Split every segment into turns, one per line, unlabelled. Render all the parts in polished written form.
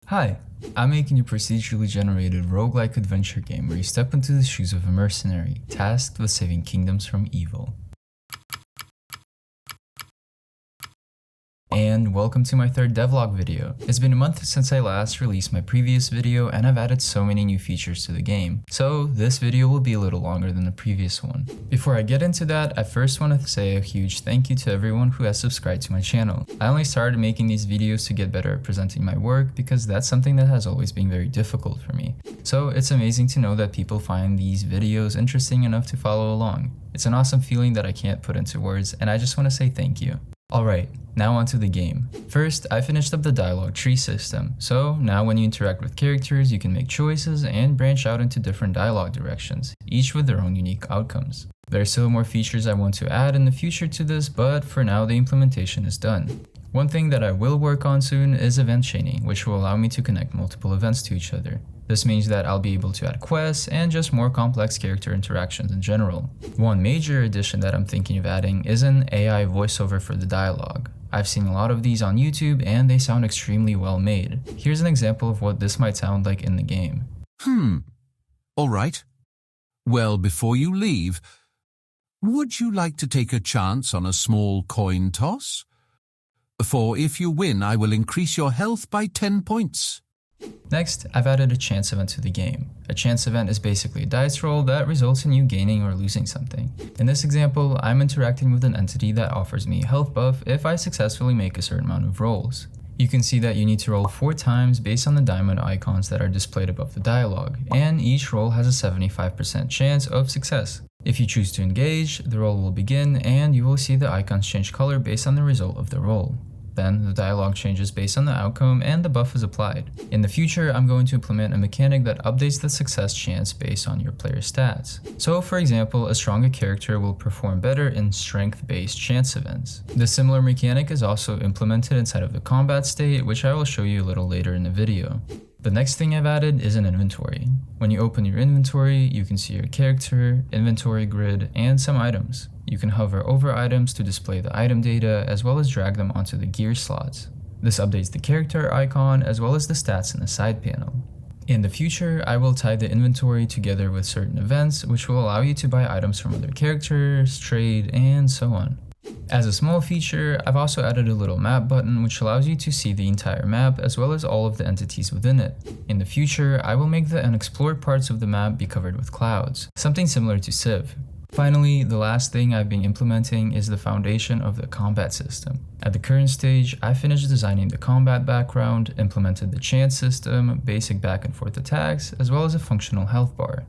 Hi, I'm making a procedurally generated roguelike adventure game where you step into the shoes of a mercenary, tasked with saving kingdoms from evil. And welcome to my third devlog video. It's been a month since I last released my previous video and I've added so many new features to the game, so this video will be a little longer than the previous one. Before I get into that, I first want to say a huge thank you to everyone who has subscribed to my channel. I only started making these videos to get better at presenting my work because that's something that has always been very difficult for me. So it's amazing to know that people find these videos interesting enough to follow along. It's an awesome feeling that I can't put into words, and I just want to say thank you. Alright, now onto the game. First, I finished up the dialogue tree system, so now when you interact with characters, you can make choices and branch out into different dialogue directions, each with their own unique outcomes. There are still more features I want to add in the future to this, but for now the implementation is done. One thing that I will work on soon is event chaining, which will allow me to connect multiple events to each other. This means that I'll be able to add quests and just more complex character interactions in general. One major addition that I'm thinking of adding is an AI voiceover for the dialogue. I've seen a lot of these on YouTube and they sound extremely well made. Here's an example of what this might sound like in the game.
Alright. Well, before you leave, would you like to take a chance on a small coin toss? For if you win, I will increase your health by 10 points.
Next, I've added a chance event to the game. A chance event is basically a dice roll that results in you gaining or losing something. In this example, I'm interacting with an entity that offers me a health buff if I successfully make a certain amount of rolls. You can see that you need to roll 4 times based on the diamond icons that are displayed above the dialogue, and each roll has a 75% chance of success. If you choose to engage, the roll will begin and you will see the icons change color based on the result of the roll. Then the dialogue changes based on the outcome and the buff is applied. In the future, I'm going to implement a mechanic that updates the success chance based on your player's stats. So for example, a stronger character will perform better in strength-based chance events. The similar mechanic is also implemented inside of the combat state, which I will show you a little later in the video. The next thing I've added is an inventory. When you open your inventory, you can see your character, inventory grid, and some items. You can hover over items to display the item data as well as drag them onto the gear slots. This updates the character icon as well as the stats in the side panel. In the future, I will tie the inventory together with certain events which will allow you to buy items from other characters, trade, and so on. As a small feature, I've also added a little map button which allows you to see the entire map as well as all of the entities within it. In the future, I will make the unexplored parts of the map be covered with clouds, something similar to Civ. Finally, the last thing I've been implementing is the foundation of the combat system. At the current stage, I finished designing the combat background, implemented the chance system, basic back and forth attacks, as well as a functional health bar.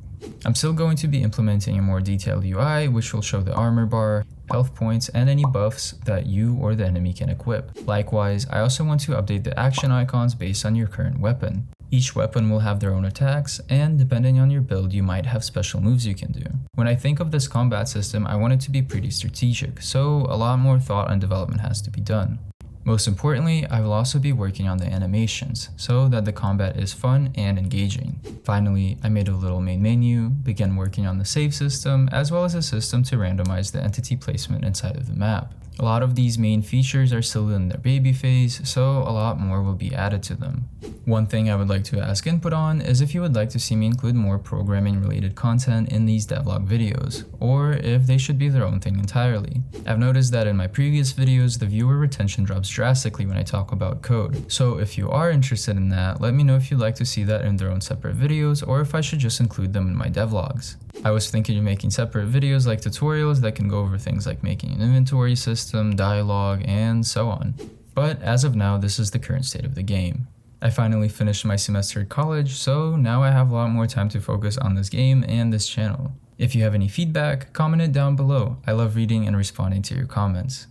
I'm still going to be implementing a more detailed UI which will show the armor bar, health points, and any buffs that you or the enemy can equip. Likewise, I also want to update the action icons based on your current weapon. Each weapon will have their own attacks, and depending on your build, you might have special moves you can do. When I think of this combat system, I want it to be pretty strategic, so a lot more thought and development has to be done. Most importantly, I will also be working on the animations, so that the combat is fun and engaging. Finally, I made a little main menu, began working on the save system, as well as a system to randomize the entity placement inside of the map. A lot of these main features are still in their baby phase, so a lot more will be added to them. One thing I would like to ask input on is if you would like to see me include more programming related content in these devlog videos, or if they should be their own thing entirely. I've noticed that in my previous videos, the viewer retention drops drastically when I talk about code, so if you are interested in that, let me know if you'd like to see that in their own separate videos or if I should just include them in my devlogs. I was thinking of making separate videos like tutorials that can go over things like making an inventory system, dialogue, and so on. But as of now, this is the current state of the game. I finally finished my semester at college, so now I have a lot more time to focus on this game and this channel. If you have any feedback, comment it down below. I love reading and responding to your comments.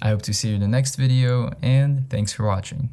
I hope to see you in the next video, and thanks for watching.